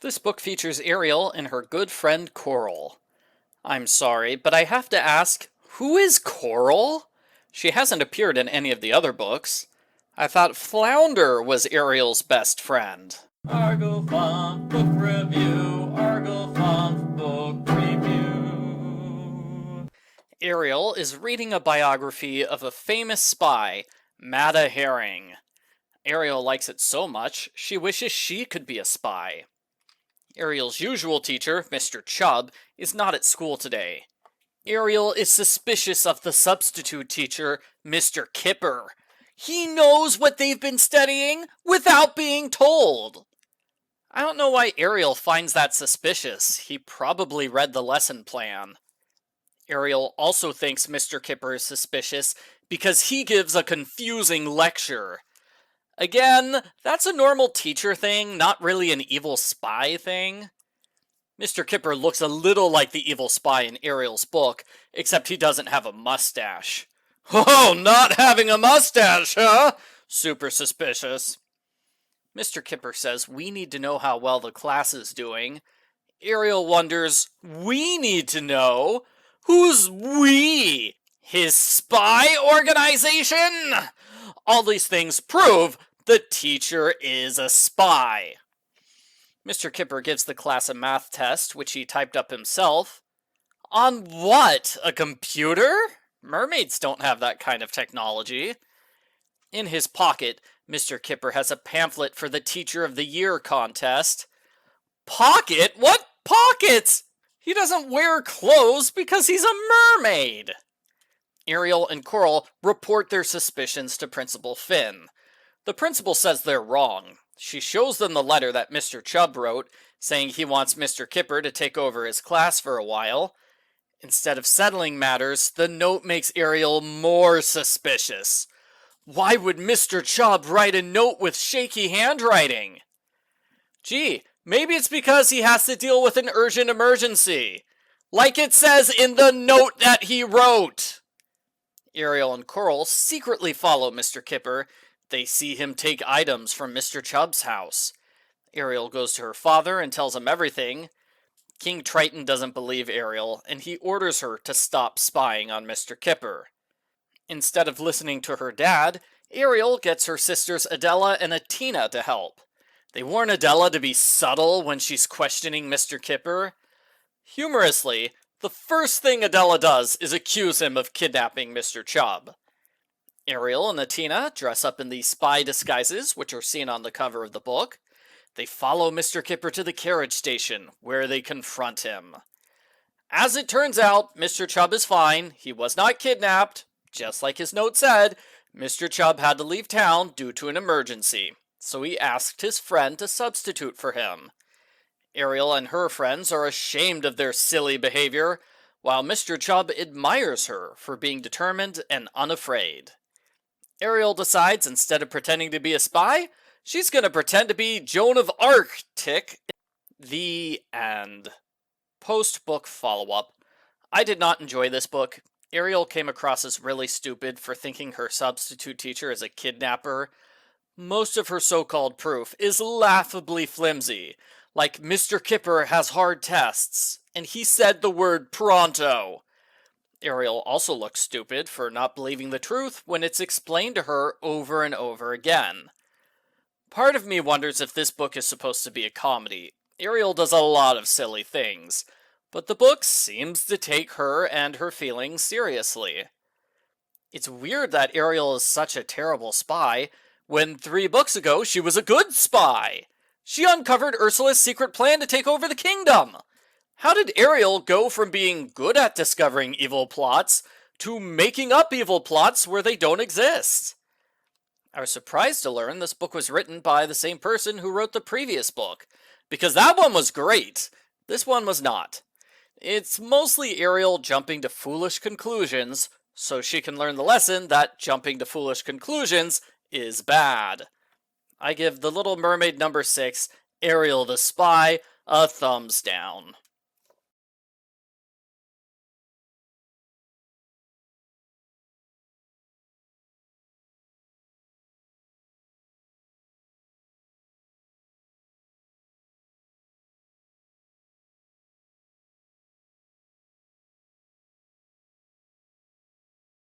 This book features Ariel and her good friend Coral. I'm sorry, but I have to ask, who is Coral? She hasn't appeared in any of the other books. I thought Flounder was Ariel's best friend. Argo Font Book Review, Argo Font Book Review. Ariel is reading a biography of a famous spy, Mata Herring. Ariel likes it so much, she wishes she could be a spy. Ariel's usual teacher, Mr. Chubb, is not at school today. Ariel is suspicious of the substitute teacher, Mr. Kipper. He knows what they've been studying without being told. I don't know why Ariel finds that suspicious. He probably read the lesson plan. Ariel also thinks Mr. Kipper is suspicious because he gives a confusing lecture. Again, that's a normal teacher thing, not really an evil spy thing. Mr. Kipper looks a little like the evil spy in Ariel's book, except he doesn't have a mustache. Oh, not having a mustache, huh? Super suspicious. Mr. Kipper says we need to know how well the class is doing. Ariel wonders, we need to know? Who's we? His spy organization? All these things prove the teacher is a spy. Mr. Kipper gives the class a math test, which he typed up himself. On what? A computer? Mermaids don't have that kind of technology. In his pocket, Mr. Kipper has a pamphlet for the Teacher of the Year contest. Pocket? What pockets? He doesn't wear clothes because he's a mermaid. Ariel and Coral report their suspicions to Principal Finn. The principal says they're wrong. She shows them the letter that Mr. Chubb wrote, saying he wants Mr. Kipper to take over his class for a while. Instead of settling matters, the note makes Ariel more suspicious. Why would Mr. Chubb write a note with shaky handwriting? Gee, maybe it's because he has to deal with an urgent emergency, like it says in the note that he wrote. Ariel and Coral secretly follow Mr. Kipper. They see him take items from Mr. Chubb's house. Ariel goes to her father and tells him everything. King Triton doesn't believe Ariel, and he orders her to stop spying on Mr. Kipper. Instead of listening to her dad, Ariel gets her sisters Adela and Atina to help. They warn Adela to be subtle when she's questioning Mr. Kipper. Humorously, the first thing Adela does is accuse him of kidnapping Mr. Chubb. Ariel and Atina dress up in the spy disguises, which are seen on the cover of the book. They follow Mr. Kipper to the carriage station, where they confront him. As it turns out, Mr. Chubb is fine. He was not kidnapped. Just like his note said, Mr. Chubb had to leave town due to an emergency, so he asked his friend to substitute for him. Ariel and her friends are ashamed of their silly behavior, while Mr. Chubb admires her for being determined and unafraid. Ariel decides instead of pretending to be a spy, she's going to pretend to be Joan of Arc. The end. Post-book follow-up. I did not enjoy this book. Ariel came across as really stupid for thinking her substitute teacher is a kidnapper. Most of her so-called proof is laughably flimsy, like Mr. Kipper has hard tests, and he said the word pronto. Ariel also looks stupid for not believing the truth when it's explained to her over and over again. Part of me wonders if this book is supposed to be a comedy. Ariel does a lot of silly things, but the book seems to take her and her feelings seriously. It's weird that Ariel is such a terrible spy, when 3 books ago she was a good spy. She uncovered Ursula's secret plan to take over the kingdom. How did Ariel go from being good at discovering evil plots to making up evil plots where they don't exist? I was surprised to learn this book was written by the same person who wrote the previous book, because that one was great. This one was not. It's mostly Ariel jumping to foolish conclusions, so she can learn the lesson that jumping to foolish conclusions is bad. I give The Little Mermaid number 6, Ariel the Spy, a thumbs down.